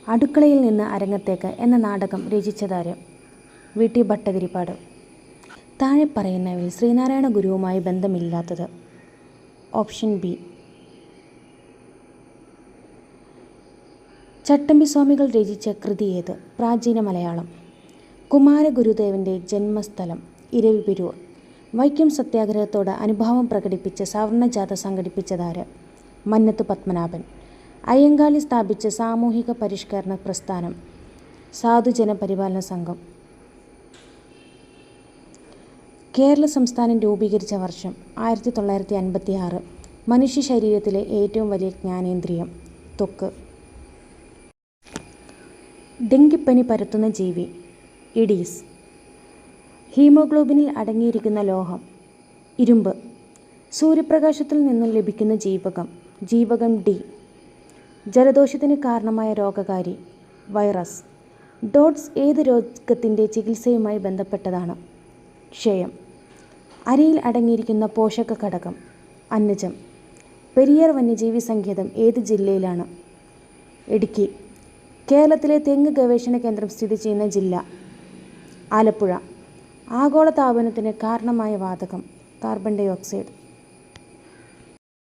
അടുക്കളയിൽ നിന്ന് അരങ്ങത്തേക്ക് എന്ന നാടകം രചിച്ചതാര്? വി.ടി. ഭട്ടതിരിപ്പാട്. താഴെ പറയുന്നവയിൽ ശ്രീനാരായണ ഗുരുവുമായി ബന്ധമില്ലാത്തത്? Option B. ചട്ടമ്പിസ്വാമികൾ രചിച്ച കൃതി ഏത്? പ്രാചീന മലയാളം. കുമാരഗുരുദേവൻ്റെ ജന്മസ്ഥലം ഇരവിപുരൂർ. വൈക്കം സത്യാഗ്രഹത്തോട് അനുഭാവം പ്രകടിപ്പിച്ച് സവർണജാഥ സംഘടിപ്പിച്ചതാര്? മന്നത്ത് പത്മനാഭൻ. അയ്യങ്കാളി സ്ഥാപിച്ച സാമൂഹിക പരിഷ്കരണ പ്രസ്ഥാനം? സാധുജന പരിപാലന സംഘം. കേരള സംസ്ഥാനം രൂപീകരിച്ച വർഷം? 1956. മനുഷ്യ ശരീരത്തിലെ ഏറ്റവും വലിയ ജ്ഞാനേന്ദ്രിയം? ത്വക്ക്. ഡെങ്കിപ്പനി പരത്തുന്ന ജീവി? ഇഡീസ്. ഹീമോഗ്ലോബിനിൽ അടങ്ങിയിരിക്കുന്ന ലോഹം? ഇരുമ്പ്. സൂര്യപ്രകാശത്തിൽ നിന്നും ലഭിക്കുന്ന ജീവകം? ജീവകം ഡി. ജലദോഷത്തിന് കാരണമായ രോഗകാരി? വൈറസ്. ഡോട്സ് ഏത് രോഗത്തിൻ്റെ ചികിത്സയുമായി ബന്ധപ്പെട്ടതാണ്? ക്ഷയം. അരിയിൽ അടങ്ങിയിരിക്കുന്ന പോഷക ഘടകം? അന്നജം. പെരിയാർ വന്യജീവി സങ്കേതം ഏത് ജില്ലയിലാണ്? ഇടുക്കി. കേരളത്തിലെ തെങ്ങ് ഗവേഷണ കേന്ദ്രം സ്ഥിതി ചെയ്യുന്ന ജില്ല? ആലപ്പുഴ. ആഗോളതാപനത്തിന് കാരണമായ വാതകം? Carbon dye oxide.